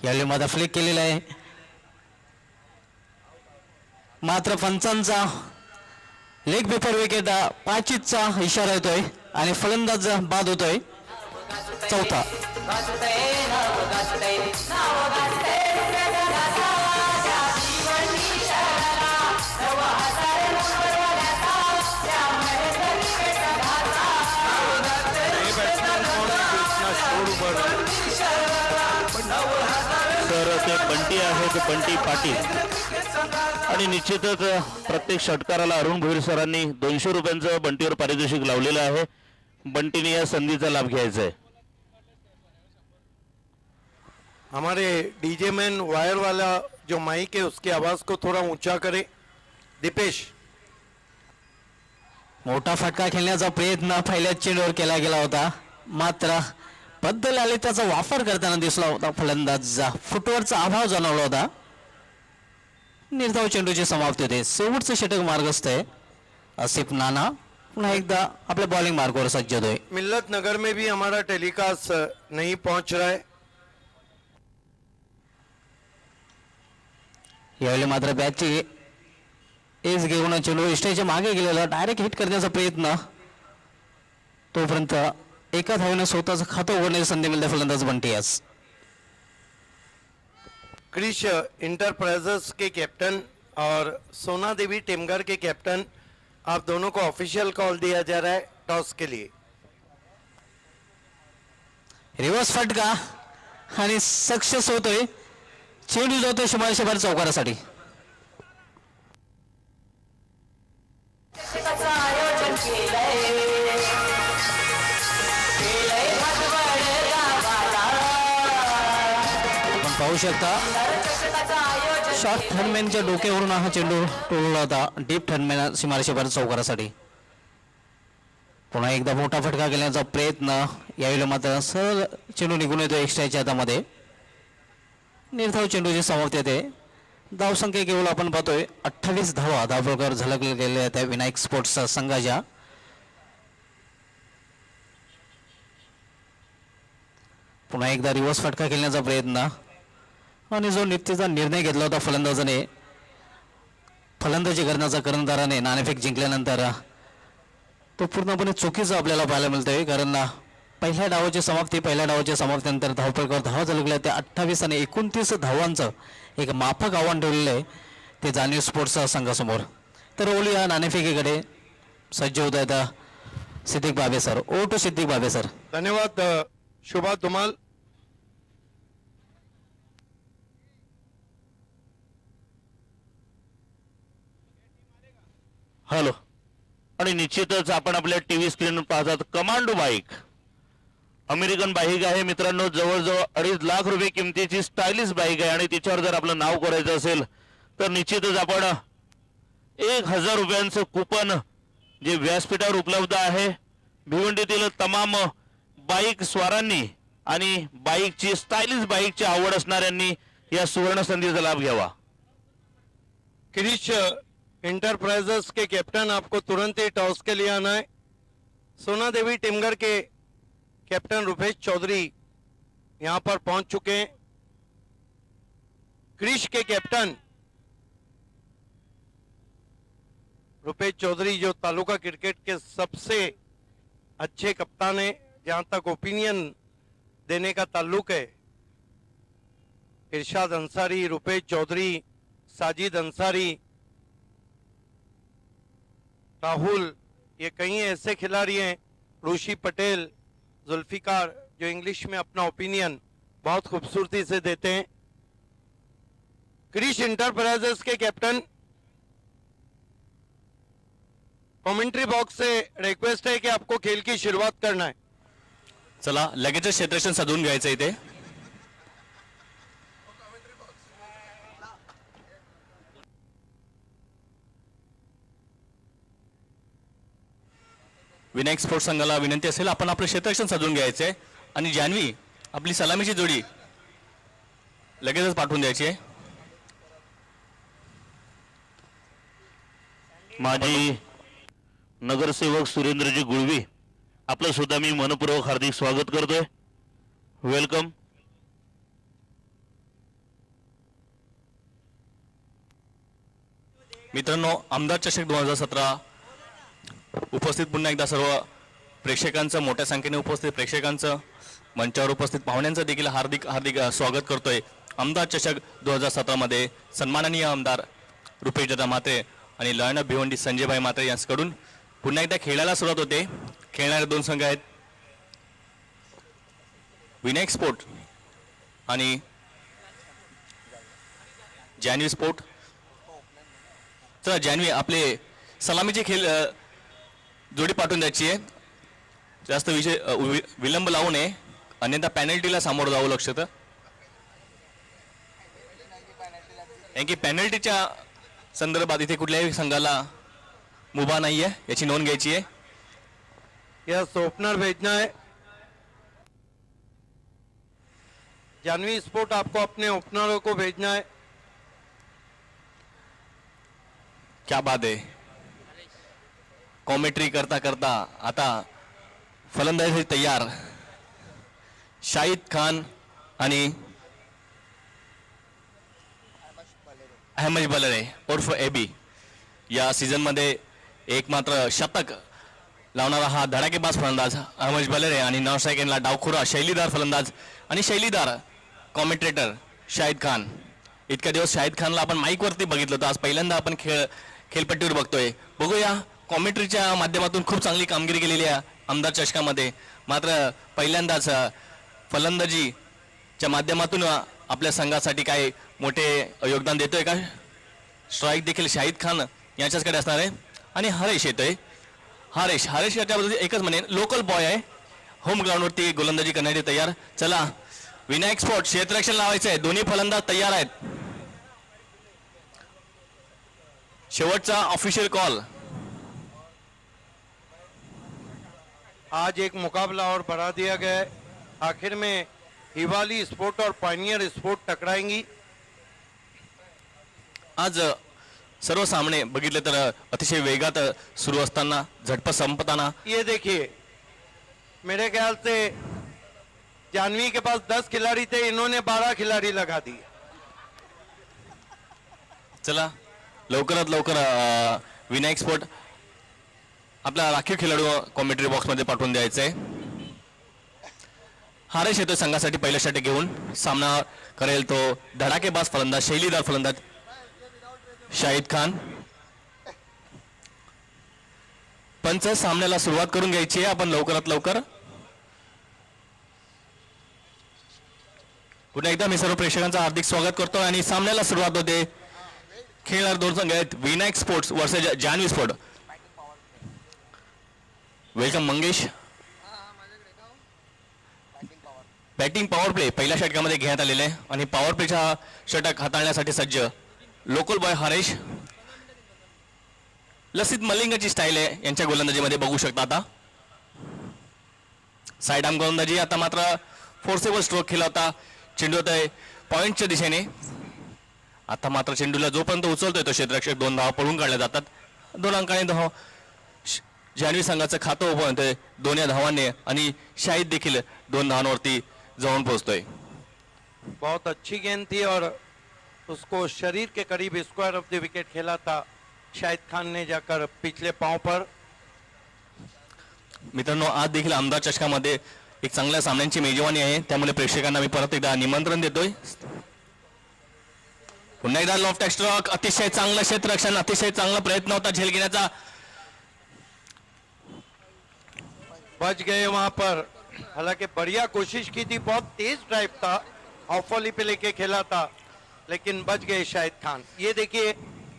यावेळी माझा फ्लिक केलेला आहे, मात्र पंचांचा लेग बिफोर विकेट 5चा इशारा येतोय आणि फलंदाज बाद होतोय. चौथा. तर ते बंटी आहेत, बंटी पाटील. आणि निश्चितच प्रत्येक षटकाराला अरुण भोईर सरांनी 200 रुपयांचं बंटीवर पारितोषिक लावलेलं आहे. बंटीने या संधीचा लाभ घ्यायचा आहे. हमारे डीजे मैन वायर वाला जो माइक है उसकी आवाज को थोड़ा ऊंचा करे. दीपेश. मोठा फटका खेळण्याचा प्रयत्न पहिल्याच चेंडूवर केला गेला होता, मात्र बद्दल आले त्याचा वापर करताना दिसला होता. फलंदाजचा फुटवरचा अभाव जाणवला होता. निर्धाव चेंडूची समाप्ती होते. शेवटचं षटक मार्गस्थ आहे. आसिफ नाना पुन्हा एकदा आपल्या बॉलिंग मार्गावर सज्ज होतोय. मिल्लत नगर में भी हमारा टेलीकास्ट नहीं पहुंच रहा है. यावेळी मात्र बॅटची एज घेऊन चेंडू इष्टाच्या मागे गेलेला, डायरेक्ट हिट करण्याचा प्रयत्न. तोपर्यंत एका धावेनं स्वतःचं खातं उघडण्याची संधी मिळते फलंदाज बंटी यास. क्रिश इंटरप्राइजेस के कैप्टन और सोना देवी टेमघर के कैप्टन, आप दोनों को ऑफिशियल कॉल दिया जा रहा है टॉस के लिए. रिवर्स फटका आणि सक्सेस होतोय. चेंडू जातोय शिमार चौकारासाठी. आपण पाहू शकता शॉर्ट थर्डमॅनच्या डोक्यावरून हा चेंडू टोलला होता डीप थर्डमॅन सीमारेषेवर चौकारासाठी. पुन्हा एकदा मोठा फटका केल्याचा प्रयत्न. यावेळी मात्र सरळ चेंडू निघून येतो एक्स्ट्राच्या हातामध्ये. निर्धाव चेंडूची समाप्ती येते. धावसंख्या केवळ आपण पाहतोय 28 धावा धावफलकावर झळकले गेले आहेत विनायक स्पोर्ट्स संघाच्या. पुन्हा एकदा रिव्हर्स फटका खेळण्याचा प्रयत्न आणि जो नित्याचा निर्णय घेतला होता फलंदाजाने, फलंदाजी करण्याचा कर्णधाराने नाणेफेक जिंकल्यानंतर तो पूर्णपणे चुकीचा आपल्याला पाहायला मिळतोय. कारण पहिल्या डावाची समाप्तीनंतर धावफलकावर धावा झळकल्या त्या 28 आणि 29 धावांचं एक माफक आव्हान ठेवलेलं आहे ते जाणीव स्पोर्ट्स संघासमोर. तर ओली या नाणेफेकीकडे सज्ज होत आहेत सिद्दीक बाबे सर. ओ टू सिद्दीक बाबे सर. धन्यवाद शुभा धुमाल. हॅलो. आणि निश्चितच आपण आपल्या टीव्ही स्क्रीन पाहतात कमांडो बाईक. अमेरिकन बाईक आहे मित्रांनो, जवळजवळ 2.5 लाख रुपये किमतीची स्टायलिश बाईक आहे. आणि तिच्यावर जर आपलं नाव करायचं असेल तर निश्चितच आपण 1000 रुपयांचं कुपन जे व्यासपीठावर उपलब्ध आहे. भिवंडीतील तमाम बाईक स्वारांनी आणि बाईकची स्टायलिश बाईकची आवड असणाऱ्यांनी या सुवर्ण संधीचा लाभ घ्यावा. क्रिश इंटरप्राइजेस के कैप्टन आपको तुरंत ही टॉस के लिए आना है. सोना देवी टिमगर के कैप्टन रुपेश चौधरी यहां पर पहुंच चुके हैं. क्रिश के कैप्टन रुपेश चौधरी जो तालुका क्रिकेट के सबसे अच्छे कप्तान है, जहां तक ओपिनियन देने का ताल्लुक है. इरशाद अंसारी, रुपेश चौधरी, साजिद अंसारी, राहुल, ये कई ऐसे खिलाड़ी हैं, ऋषि पटेल, जुल्फिकार, जो इंग्लिश में अपना ओपिनियन बहुत खूबसूरती से देते हैं. क्रिश इंटरप्राइजेस के कैप्टन, कमेंट्री बॉक्स से रिक्वेस्ट है कि आपको खेल की शुरुआत करना है. चला लगेचच क्षेत्ररक्षण साधून घ्यायचं इथे. विनायक स्पोर्ट्स संघाला विनंती असेल आपण आपलं क्षेत्ररक्षण साधून घ्यायचंय आणि जान्हवी आपली सलामीची जोडी लगेचच पाठवून द्यायची आहे. माजी नगरसेवक सुरेंद्रजी गुळवी आपलं सुद्धा मी मनपूर्वक हार्दिक स्वागत करतोय. वेलकम. मित्रांनो, आमदार चषक 2017 उपस्थित पुन्हा एकदा सर्व प्रेक्षकांचं, मोठ्या संख्येने उपस्थित प्रेक्षकांचं, मंचावर उपस्थित पाहुण्यांचं देखील हार्दिक हार्दिक स्वागत करतोय. आमदार चषक 2017 मध्ये सन्माननीय आमदार रुपेशदादा म्हात्रे आणि लयन भिवंडी संजयभाई म्हात्रे यांच्याकडून पुन्हा एकदा खेळायला सुरुवात होते. खेळणारे 2 संघ आहेत, विनायक स्पोर्ट आणि जान्हवी स्पोर्ट. तर जान्हवी आपले सलामीचे खेळ जोडी पाठवून द्यायची आहे. जास्त विलंब लावू नये, अन्यथा पॅनल्टीला सामोरं जावं लागतं. कारण की पॅनल्टीच्या संदर्भात इथे कुठल्याही संघाला मुभा नाही आहे, याची नोंद घ्यायची आहे. यस, ओपनर भेजना है. जानवी स्पोर्ट आपको अपने ओपनरों को भेजना है. क्या बात आहे. कॉमेंट्री करता करता आता फलंदाजी तयार. शाहिद खान आणि अहमद बलरे उर्फ एबी या सीझन मध्ये एक मात्र शतक लावणारा हा धडाकेबाज फलंदाज अहमद बलरे आणि नॉन स्ट्रायकरला डावखुरा शैलीदार फलंदाज आणि शैलीदार कॉमेंट्रेटर शाहिद खान. इतक्या दिवस शाहिद खानला आपण माईक वरती बघितलं होतं, आज पहिल्यांदा आपण खेळपट्टीवर बघतोय. बघूया, कॉमेंट्रीच्या माध्यमातून खूप चांगली कामगिरी केलेली आहे आमदार चषकामध्ये. मात्र पहिल्यांदाच फलंदाजीच्या माध्यमातून आपल्या संघासाठी काय मोठे योगदान देतोय का. स्ट्राईक देखील शाहिद खान यांच्याचकडे असणार आहे. आणि हरेश येतोय. हरेश याच्याबद्दल एकच म्हणेन, लोकल बॉय आहे, होम ग्राउंडवरती गोलंदाजी करण्यासाठी तयार. चला, विनायक स्पोर्ट क्षेत्ररक्षण लावायचं आहे. दोन्ही फलंदाज तयार आहेत. शेवटचा ऑफिशियल कॉल. आज एक मुकाबला और बढ़ा दिया गया है. आखिर में हिवाली स्पोर्ट और पायनियर स्पोर्ट टकराएंगी. आज सर्व सामने बघितले तर अतिशय वेगात सुरू असताना, झटपट संपताना. ये देखिए, मेरे ख्याल से जानवी के पास 10 खिलाड़ी थे, इन्होंने 12 खिलाड़ी लगा दिए. चला, लवकरात लवकर विनायक स्पोर्ट आपला राखीव खेळाडू कॉमेंट्री बॉक्स मध्ये पाठवून द्यायचंय. हरेश येतोय संघासाठी पहिलं षटक घेऊन. सामना करेल तो धडाकेबाज फलंदाज, शैलीदार फलंदाज शाहिद खान. पंच सामन्याला सुरुवात करून घ्यायची आहे आपण लवकरात लवकर. पुन्हा एकदा मी सर्व प्रेक्षकांचं हार्दिक स्वागत करतो आणि सामन्याला सुरुवात होते. खेळणारे 2 संघ आहेत, Vinayak sports versus Janhavi sport. Welcome Mangesh. Batting power play पहिल्या षटकामध्ये घेण्यात आलेले आहे आणि पॉवर प्लेचा षटक हाताळण्यासाठी सज्ज लोकल बॉय हरेश. लसित मलिंगाची स्टाईल आहे यांच्या गोलंदाजीमध्ये बघू शकता. आता साईड आर्म गोलंदाजी. आता मात्र फोर्सेबल स्ट्रोक केला होता. चेंडू होता पॉइंटच्या दिशेने. आता मात्र चेंडूला जोपर्यंत उचलतोय तो क्षेत्ररक्षक 2 धावा पळून काढल्या जातात. 2 अंकाने धाव जान्हवी संघाचं खातं उभं होतंय 2 या धावांनी आणि शाहिद देखील 2 धावांवरती जाऊन पोहोचतोय. बहुत अच्छी गेंद थी और उसको शरीर के करीब स्क्वायर ऑफ द विकेट खेला था शाहिद खान ने जाकर पिछले पांव पर. मित्रांनो आज देखील आमदार चषकामध्ये एक चांगल्या सामन्यांची मेजवानी आहे त्यामुळे प्रेक्षकांना मी परत एकदा निमंत्रण देतोय. पुन्हा एकदा लॉफ्ट स्ट्रोक. अतिशय चांगलं क्षेत्ररक्षण. अतिशय चांगला प्रयत्न होता झेल घेण्याचा. बच गए वहां पर. हालांकि बढ़िया कोशिश की थी. बहुत तेज ड्राइव था. ऑफ वॉली पे लेके खेला था लेकिन बच गए शाहिद खान. ये देखिए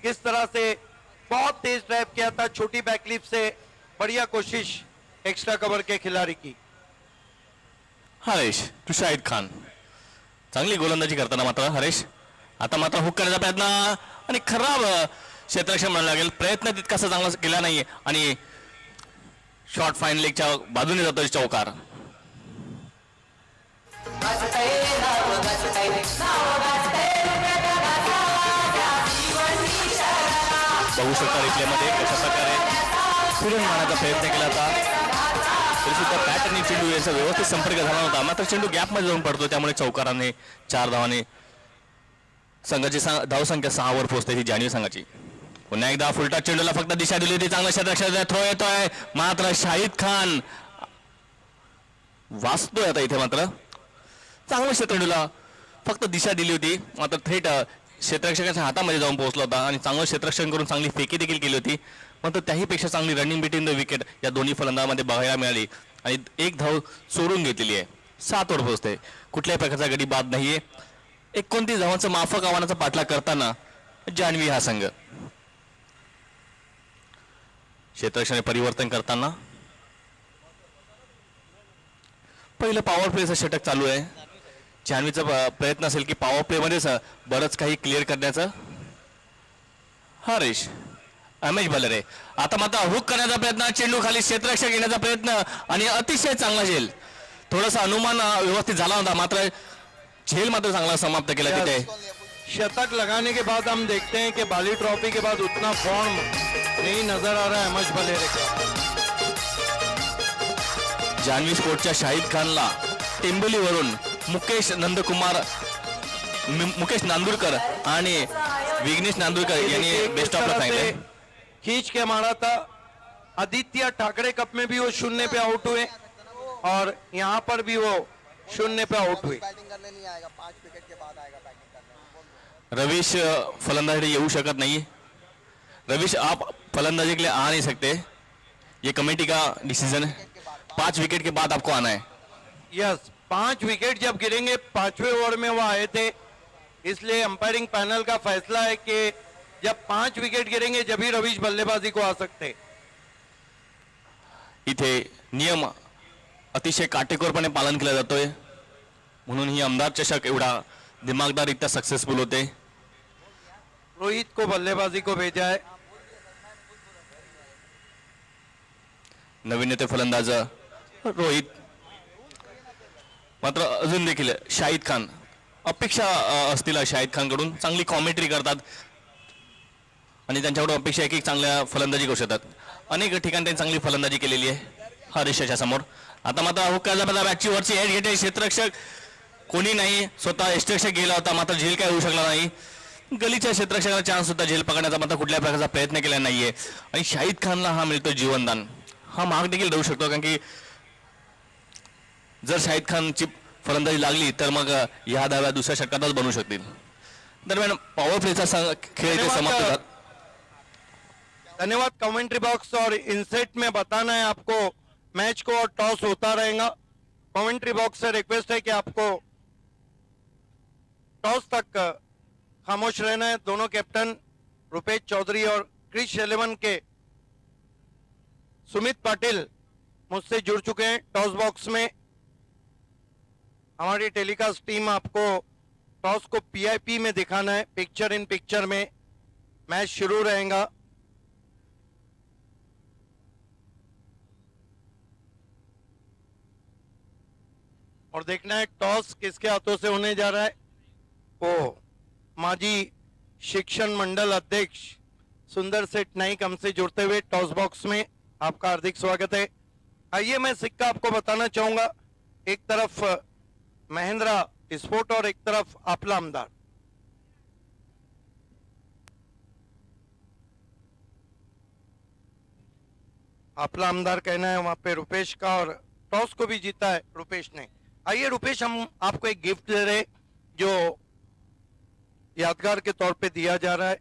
किस तरह से बहुत तेज ड्राइव किया था छोटी बैकलिप से. बढ़िया कोशिश एक्स्ट्रा कवर के खिलाड़ी की. हरेश टू शाहिद खान. चांगली गोलंदाजी करताना मात्र हरेश. आता मात्र हुक करण्याचा प्रयत्न आणि खराब क्षेत्ररक्षण म्हणायला लागेल. प्रयत्न तितकासा चांगला केला नाहीये आणि शॉर्ट फाईन लेगच्या बाजूने जातो चौकार. बघू शकता रिप्लेमध्ये कशा प्रकारे फिरून मारण्याचा प्रयत्न केला होता तरी सुद्धा बॅट आणि चेंडू याचा व्यवस्थित संपर्क झाला नव्हता. मात्र चेंडू गॅपमध्ये जाऊन पडतो त्यामुळे चौकाराने 4 धावाने संघाची धावसंख्या 6 वर पोहोचते ही जान्हवी संघाची. पुन्हा एकदा फुलटा चेंडूला फक्त दिशा दिली होती. चांगला क्षेत्ररक्षण थ्रो येतोय मात्र शाहिद खान वाचतोय. आता इथे मात्र चांगल्या क्षेत्ररक्षणाला फक्त दिशा दिली होती मात्र थेट क्षेत्ररक्षकाच्या हातामध्ये जाऊन पोहोचला होता आणि चांगलं क्षेत्ररक्षण करून चांगली फेकी देखील केली होती. मात्र त्याहीपेक्षा चांगली रनिंग बिटवीन द विकेट या दोन्ही फलंदाजांमध्ये बघायला मिळाली आणि 1 धाव चोरून घेतलेली आहे. 7 वर पोहोचते. कुठल्याही प्रकारचा गडी बाद नाहीये. 29 धावांचं माफक आव्हानाचा पाठलाग करताना जान्हवी हा संघ. क्षेत्ररक्षण परिवर्तन करताना पहिलं पॉवर प्लेचं षटक चालू आहे. जान्हवीचा प्रयत्न असेल की पॉवर प्ले मध्येच बरंच काही क्लिअर करण्याचं. हरेश अमेश बलर आहे. आता मात्र हुक करण्याचा प्रयत्न. चेंडू खाली क्षेत्ररक्षक घेण्याचा प्रयत्न आणि अतिशय चांगला झेल. थोडासा अनुमान व्यवस्थित झाला होता मात्र झेल मात्र चांगला समाप्त केला तिथे. शतक लगाने के बाद हम देखते हैं कि बाली ट्रॉफी के बाद उतना फॉर्म नहीं नजर आ रहा है अमश बलेरे का. जान्हवी स्पोर्टच्या शाहिद खानला टेंबोलीवरून मुकेश नांदुरकर आणि विघ्नेश नांदुरकर यांनी बेस्ट ऑफ लक सांगितले. खींच के मारा था. आदित्य ठाकरे कप में भी वो 0 पे आउट हुए और यहाँ पर भी वो 0 पे आउट हुए. बैटिंग करने नहीं आएगा 5 विकेट के बाद आएगा बैटिंग करने. रविश फलंदाजी येऊ शकत नहीं. रविश आप फलंदाजी के लिए आ नहीं सकते. ये कमेटी का डिसीजन है. 5 विकेट के बाद आपको आना है. यस 5 विकेट जब गिरेंगे 5वें ओवर में वो आए थे इसलिए अंपायरिंग पैनल का फैसला है कि जब 5 विकेट गिरेंगे जब ही रविश बल्लेबाजी को आ सकते. इथे नियम अतिशय काटेकोरपणे पालन केलं जातोय म्हणून ही आमदार चषक एवढा दिमागदाररित्या सक्सेसफुल होते. रोहित को बल्लेबाजी को भेजा है. नवीन नेते फलंदाज रोहित. मात्र अजून देखील शाहिद खान अपेक्षा असतील शाहिद खान कडून. चांगली कॉमेंट्री करतात आणि त्यांच्याकडून अपेक्षा आहे की चांगल्या फलंदाजी करू शकतात. अनेक ठिकाणी त्यांनी चांगली फलंदाजी केलेली आहे हरीशच्या समोर. आता मात्र हुक्काचा पदा बॅटची वरची हेड घेते क्षेत्ररक्षक कोणी नाही. स्वतः क्षेत्ररक्षक गेला होता मात्र झेल काय होऊ शकला नाही. गलीच्या क्षेत्ररक्षकाला चान्स होता झेल पकडण्याचा मात्र कुठल्या प्रकारचा प्रयत्न केला नाहीये आणि शाहिद खानला हा मिळतो जीवनदान. हा महाग देखील राहू शकतो कारण की जर शाहिद खानची फलंदाजी लागली तर मग या धाव्या दुसऱ्या षटकातच बनू शकतील. दरम्यान पॉवर प्लेचा खेळ इथे समाप्त झाला. धन्यवाद. कमेंट्री बॉक्स और इनसेट में बताना है आपको मैच को और टॉस होता रहेगा. कमेंट्री बॉक्स से रिक्वेस्ट है कि आपको टॉस तक खामोश रहना है. दोनों कैप्टन रुपेश चौधरी और क्रिश 11 के सुमित पाटिल मुझसे जुड़ चुके हैं टॉस बॉक्स में। हमारी टेलीकास्ट टीम आपको टॉस को पीआईपी में दिखाना है, पिक्चर इन पिक्चर में। मैच शुरू रहेगा। और देखना है टॉस किसके हाथों से होने जा रहा है। ओ माजी शिक्षण मंडल अध्यक्ष सुंदर सेठ नाइक हमसे जुड़ते हुए टॉस बॉक्स में, आपका हार्दिक स्वागत है। आइए मैं सिक्का आपको बताना चाहूंगा, एक तरफ महिंद्रा स्पोर्ट और एक तरफ आपला आमदार। आपला आमदार कहना है वहां पे रुपेश का, और टॉस को भी जीता है रुपेश ने। आइए रुपेश, हम आपको एक गिफ्ट दे रहे जो यादगार के तौर पे दिया जा रहा है।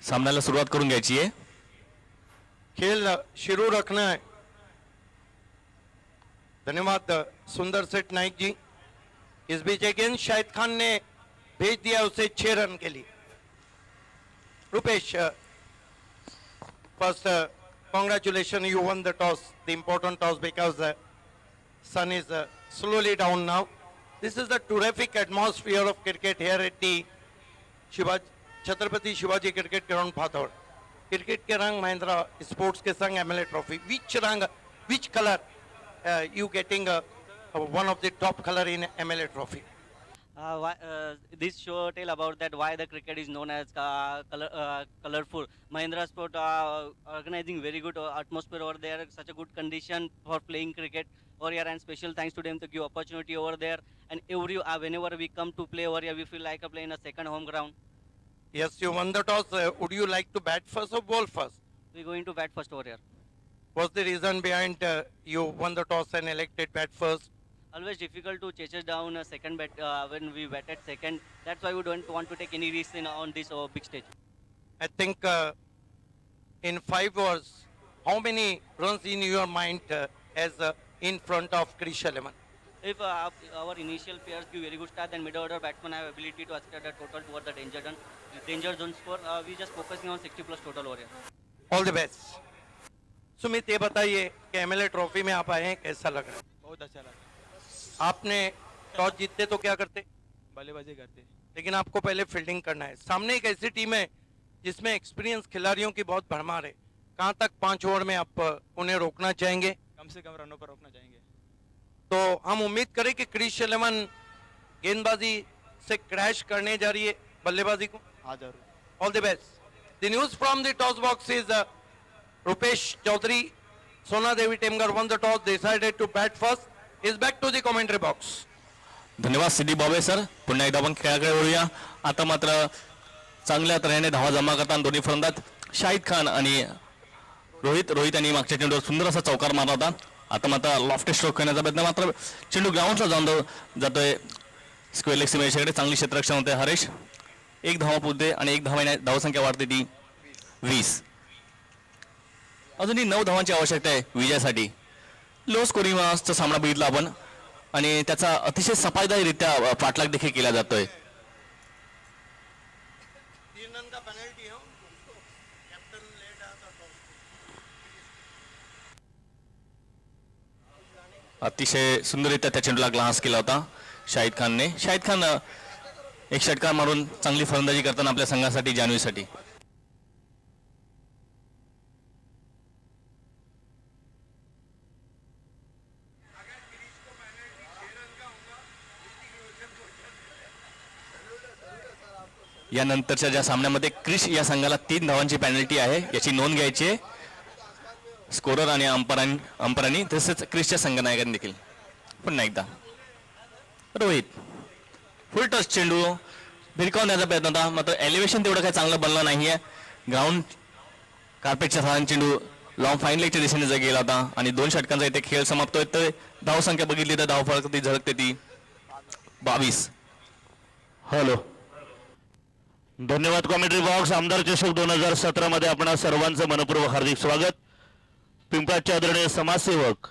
सामन्याला सुरुवात करून घ्यायची आहे। खेल शुरू रखना है। धन्यवाद सुंदर सेठ नाइक जी। इस बीच अगेन शाहिद खान ने भेज दिया उसे 6 रन के लिए। Rupesh, first congratulations, you won the toss, the important toss, because the sun is slowly down now. This is the terrific atmosphere of cricket here at the Chhatrapati Shivaji cricket ground फातौड़। Cricket के रंग Mahindra sports के संग MLA trophy. Which colour you getting one of the top color in MLA trophy? This show tell about that why the cricket is known as colorful. Mahindra Sport organizing very good atmosphere over there, such a good condition for playing cricket over here, and special thanks to them to give opportunity over there. And whenever we come to play over here, we feel like playing a second home ground. Yes, you won the toss. Would you like to bat first or bowl first? We're going to bat first over here. What's the reason behind you won the toss and elected bat first? Always difficult to chase down a second bat when we bat at second. That's why we don't want to take any risk on this big stage. I think in 5 overs, how many runs in your mind as in front of Krish Eleven? If our initial players give very good start, then middle order batsmen have ability to assist the total towards the danger zone score. We just focusing on 60 plus total over here. All the best. Sumit, ये बताइए कि MLA trophy में आप आए हैं, कैसा लग रहा है? बहुत अच्छा लगा। आपने टॉस जीतते तो क्या करते? बल्लेबाजी करते। लेकिन आपको पहले फील्डिंग करना है। सामने एक ऐसी टीम है जिसमें एक्सपीरियंस खिलाड़ियों की बहुत भरमार है। कहां तक 5 ओवर में आप उन्हें रोकना चाहेंगे? कम से कम रनों पर रोकना चाहेंगे। तो हम उम्मीद करें कि क्रिश 11 गेंदबाजी से क्रैश करने जा रही है बल्लेबाजी को। हाँ जरूर। All the best. The news from the toss box is Rupesh Chaudhari, Sona Devi Temghar won the toss, decided to bat first, is back to the commentary box. धन्यवाद सिद्धी बॉबे सर। पुन्हा एकदा आपण खेळाकडे वळूया। आता मात्र चांगल्या तऱ्हेने धावा जमा करताना दोन्ही फलंदाज शाहिद खान आणि रोहित यांनी मागच्या चेंडूवर सुंदर असा चौकार मारला होता। आता मात्र लॉफ्ट स्ट्रोक करण्याचा प्रयत्न, मात्र चेंडू ग्राउंडला जातोय स्क्वेअर लेग सीमेकडे। चांगली क्षेत्ररक्षण होते हरेश। 1 धावा पुरते आणि 1 धावसंख्या वाढते ती 20। अजूनही 9 धावांची आवश्यकता आहे विजयासाठी। लो स्कोरिंगचा सामना बघितला आपण आणि त्याचा अतिशय सफाईदारीरित्या पाठलाग देखील केला जातोय। अतिशय सुंदररित्या त्या चेंडूला ग्लास केला होता शाहिद खानने। शाहिद खान एक षटकार मारून चांगली फलंदाजी करताना आपल्या संघासाठी जान्हवीसाठी। यानंतरच्या ज्या सामन्यामध्ये क्रिश या संघाला 3 धावांची पेनल्टी आहे, याची नोंद घ्यायची आहे स्कोरर आणि अंपरांनी, तसेच क्रिशच्या संघनायकांनी देखील। पुन्हा एकदा रोहित, फुल टच चेंडू भिरकावण्याचा प्रयत्न होता, मात्र एलिव्हेशन तेवढं काही चांगलं बनलं नाहीये। ग्राउंड कार्पेटच्या सहाय्याने चेंडू लॉंग फाईन लेगच्या दिशेने जर गेला होता आणि 2 षटकांचा इथे खेळ समाप्त होतोय। धावसंख्या बघितली तर धावफलक ती झळकते ती 22। हॅलो, धन्यवाद कॉमेंट्री बॉक्स। आमदार चषक 2017 मध्ये आपणा सर्वांचं मनपूर्वक हार्दिक स्वागत। पिंपळाचे आदरणीय समाजसेवक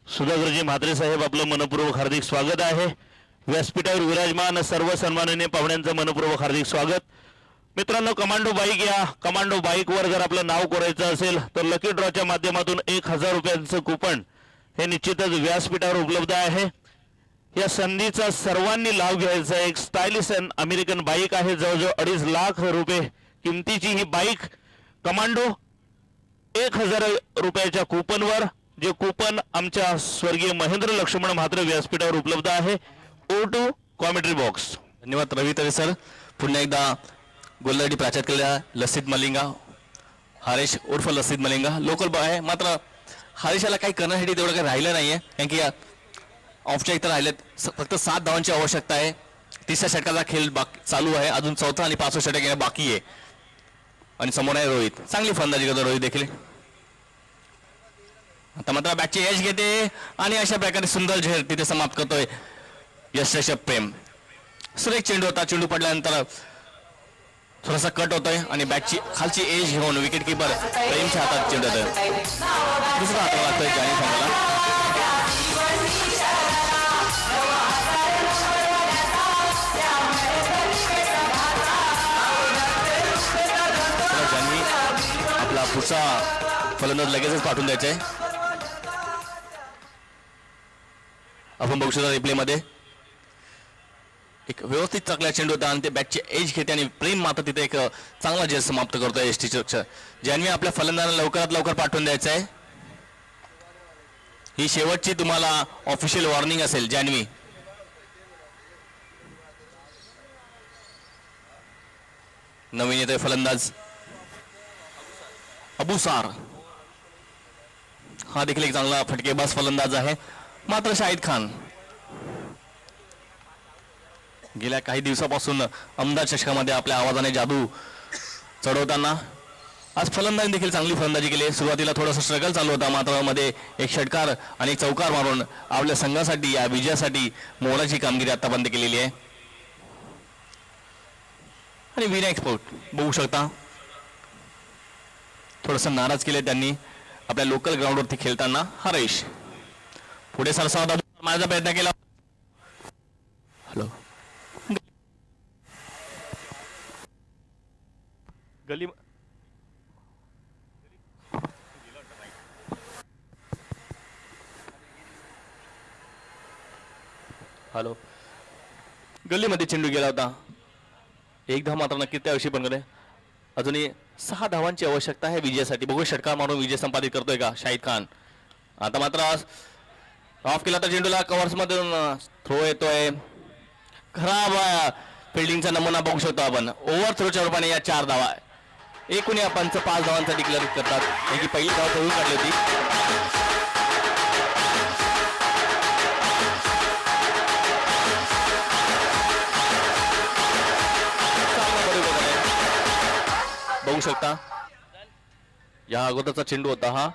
सुधाकरजी म्हात्रे साहेब आपलं मनपूर्वक हार्दिक स्वागत आहे। व्यासपीठावर विराजमान सर्व सन्माननीय पाहुण्यांचं मनपूर्वक हार्दिक स्वागत। मित्रांनो, कमांडो बाईक, या कमांडो बाईकवर जर आपलं नाव कोरायचं असेल तर लकी ड्रॉच्या माध्यमातून 1000 रुपयांचं कुपन हे निश्चितच व्यासपीठावर उपलब्ध आहे. या संधीचा सर्वांनी लाभ घ्यायचा. एक स्टायलिश अँड अमेरिकन बाईक आहे. जवळजवळ 2.5 लाख रुपये किमतीची ही बाईक कमांडो 1000 रुपयाच्या कुपनवर, जे कुपन आमच्या स्वर्गीय महेंद्र लक्ष्मण म्हात्रे व्यासपीठावर उपलब्ध आहे. O2 commentary box. धन्यवाद रवी तरे सर. पुन्हा एकदा गोल्लाडी प्राचार्य केलेल्या लसित मलिंगा, हरेश उर्फ लसित मलिंगा लोकल बॉय आहे. मात्र हरेशाला काही करण्यासाठी तेवढं काही राहिलं नाहीये, कारण की ऑफच्या इथं राहिलेत. फक्त 7 धावांची आवश्यकता आहे. 3ऱ्या षटकाचा खेळ चालू आहे. अजून 4था आणि 5वा षटक येणं बाकी आहे. आणि समोर आहे रोहित. चांगली फलंदाजी करतो रोहित देखील. आता मात्र बॅटची एज घेते आणि अशा प्रकारे सुंदर झेल तिथे समाप्त करतोय यश प्रेम. सुरेख चेंडू होता. चेंडू पडल्यानंतर थोडासा कट होतोय आणि बॅटची खालची एज घेऊन विकेट किपर प्रेमच्या हातात चेंडू येतोय. दुसरा हात लागतोय जानी संघाला. ज्यांनी आपला पुढचा फलंदाज लगेचच पाठवून द्यायचा आहे. आपण बघू शकता रिप्ले मध्ये एक व्यवस्थित चांगला चेंडू होता आणि ते बॅटची एज घेते आणि प्रेम मात्र तिथे एक चांगला जय समाप्त करतोय एस टी च. ज्यांनी आपल्या फलंदाजांना लवकरात लवकर पाठवून द्यायचं आहे. ही शेवटची तुम्हाला ऑफिशियल वॉर्निंग असेल. जान्हवी नवीन येतोय फलंदाज अबुसार. हा देखील एक चांगला फटकेबाज फलंदाज आहे. मात्र शाहिद खान गेल्या काही दिवसापासून अहमदाबाद चषकामध्ये आपल्या आवाजाने जादू चढवताना आज फलंदाजी देखील चांगली फलंदाजी केली. सुरुवातीला थोडासा स्ट्रगल चालू होता, मात्र मध्ये एक षटकार आणि एक चौकार मारून आपल्या संघासाठी या विजयासाठी मोलाची कामगिरी आतापर्यंत केलेली आहे. आणि विनय एक्सपोर्ट बघू शकता थोडस नाराज केले त्यांनी आपल्या लोकल ग्राउंडवरती खेळताना. हरेश पुढे सरसावता मारण्याचा प्रयत्न केला. हॅलो गली हॅलो गल्लीमध्ये चेंडू गेला होता. 1 धाव मात्र नक्की त्याविषयी पण करे. अजूनही 6 धावांची आवश्यकता आहे विजयासाठी. बघू षटकार मारून विजय संपादित करतोय का शाहिद खान. आता मात्र ऑफ केला तर चेंडूला कव्हर्स मधून थ्रो येतोय. खराब फिल्डिंगचा नमुना बघू शकतो आपण. ओव्हर थ्रोच्या रूपाने या 4 धावा एकूण या 5 धावांचा डिक्लेअर करतात. की पहिली धाव खेळून काढली होती. बघू शकता या अगोदरचा चेंडू होता हा.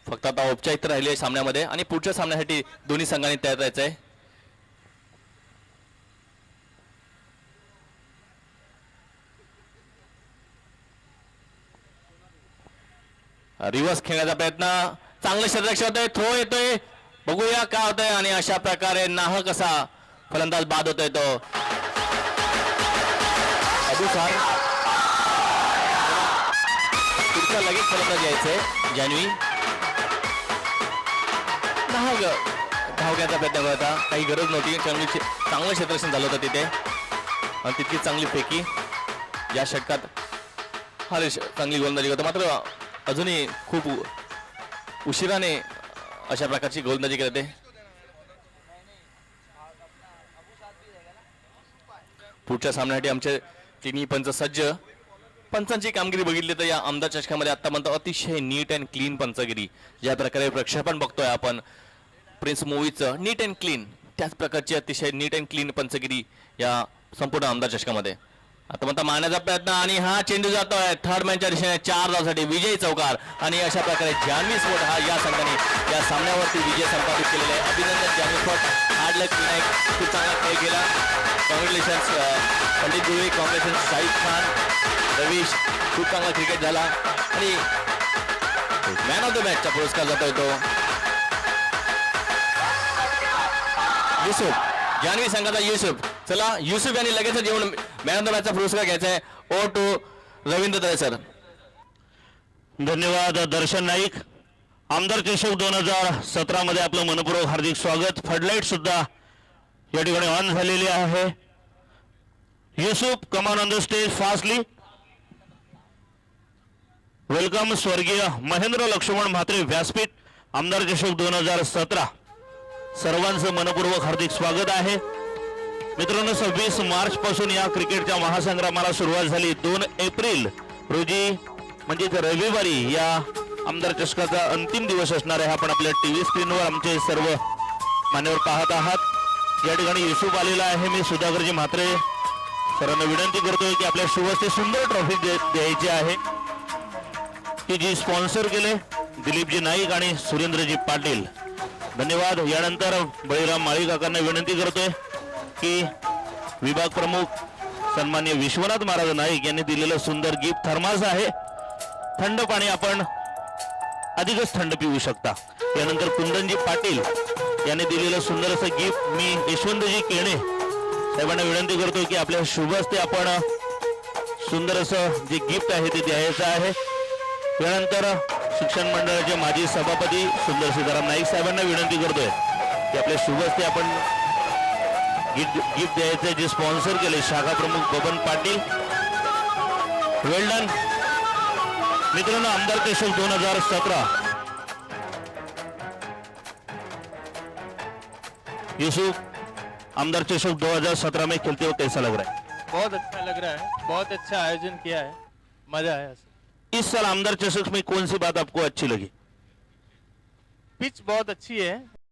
फक्त आता औपचारिक राहिली आहे सामन्यामध्ये आणि पुढच्या सामन्यासाठी दोन्ही संघांनी तयार राहायचं आहे. रिव्हर्स खेळण्याचा प्रयत्न. चांगलं शरीररक्षण होतंय. थ्रो येतोय. बघूया काय होतंय. आणि अशा प्रकारे नाहक असा फलंदाज बाद होतोय तो अबुसार. पुढचा लगेच फलंदाज यायचंय जान्हवी. नाहक धाव घ्यायचा प्रयत्न करत होता. काही गरज नव्हती. चांगलं क्षेत्ररक्षण झालं होतं तिथे आणि तितकी चांगली फेकी या षटकात. हरेश चांगली गोलंदाजी करतो. मात्र अजूनही खूप उशिराने अशा प्रकारची गोलंदाजी करते. पुढच्या सामन्यासाठी आमचे तिन्ही पंच सज्ज. पंचांची कामगिरी बघितली तर या अहमदाबाद चषकामध्ये आतापर्यंत अतिशय नीट अँड क्लीन पंचगिरी. ज्या प्रकारे प्रक्षेपण बघतोय आपण प्रिन्स मूवीचं नीट अँड क्लीन, त्याच प्रकारची अतिशय नीट अँड क्लीन पंचगिरी या संपूर्ण अहमदाबाद चषकामध्ये. आता म्हणता मारण्याचा प्रयत्न आणि हा चेंडू जातोय थर्ड मॅनच्या दिशेने 4 धावांसाठी विजयी चौकार. आणि अशा प्रकारे जान्हवी स्पोर्ट हा या संघाने या सामन्यावरती विजय संपादित केलेला आहे. अभिनंदन जान्हवी स्पोर्ट. हार्ड लक विनायक, खूप चांगला खेळ केला. कॉंग्रॅच्युलेशन्स पंडित गुरुवे, कॉंग्रॅच्युलेशन्स शाहिद खान, रवीश, खूप चांगला क्रिकेट झाला. आणि मॅन ऑफ द मॅचचा पुरस्कार जातोय तो युसुफ जानवी संघाचा युसुफ. चला युसुफ यांनी लगेच जेवण मॅन ऑफ द मॅचचा पुरस्कार घ्यायचा आहे. Over to Ravindra Dale sir. धन्यवाद दर्शन नाईक. आमदार चषक 2017 मध्ये आपलं मनपूर्वक हार्दिक स्वागत. फ्लडलाईट सुद्धा या ठिकाणी ऑन झालेली आहे. युसुफ कमान on the stage fastly. Welcome स्वर्गीय महेंद्र लक्ष्मण म्हात्रे व्यासपीठ आमदार चषक 2017. सर्वांचं मनपूर्वक हार्दिक स्वागत आहे. मित्रांनो 26 मार्च पासून या क्रिकेटच्या महासंग्रामाला सुरुवात झाली. 2 एप्रिल रोजी म्हणजेच रविवारी या आमदार चषकाचा अंतिम दिवस असणार आहे. आपण आपल्या टीव्ही स्क्रीनवर आमचे सर्व मान्यवर पाहत आहात. या ठिकाणी युसुफ आलेला आहे. मी सुधाकरजी म्हात्रे सरांना विनंती करतोय की आपल्या शुभस्ते सुंदर ट्रॉफी द्यायची आहे की जी स्पॉन्सर केले दिलीपजी नाईक आणि सुरेंद्रजी पाटील. धन्यवाद. यानंतर बळीराम माळी काकांना विनंती करतोय की विभाग प्रमुख सन्मान्य विश्वनाथ महाराज नाईक यांनी दिलेलं सुंदर गिफ्ट थर्मास आहे. थंड पाणी आपण अधिकच थंड पिऊ शकता. यानंतर कुंदनजी पाटील यांनी दिलेलं सुंदर असं गिफ्ट मी यशवंतजी केणे साहेबांना विनंती करतो की आपल्या शुभ हस्ते आपण सुंदर असं जे गिफ्ट आहे ते द्यायचं आहे. यानंतर शिक्षण मंडळाचे माजी सभापती सुंदर सीताराम नाईक साहेबांना विनंती करतोय की आपल्या शुभ हस्ते आपण गिफ्ट द्यायचं जे स्पॉन्सर केले शाखा प्रमुख बबन पाटील. वेल डन. मित्रांनो आमदार चषक 2017 यूसुफ आमदार चषक 2017 में खेलते हुए कैसा लग रहा है? बहुत अच्छा लग रहा है, बहुत अच्छा आयोजन किया है, मजा आया. इस साल आमदार चषक में कौन सी बात आपको अच्छी लगी? पिच बहुत अच्छी है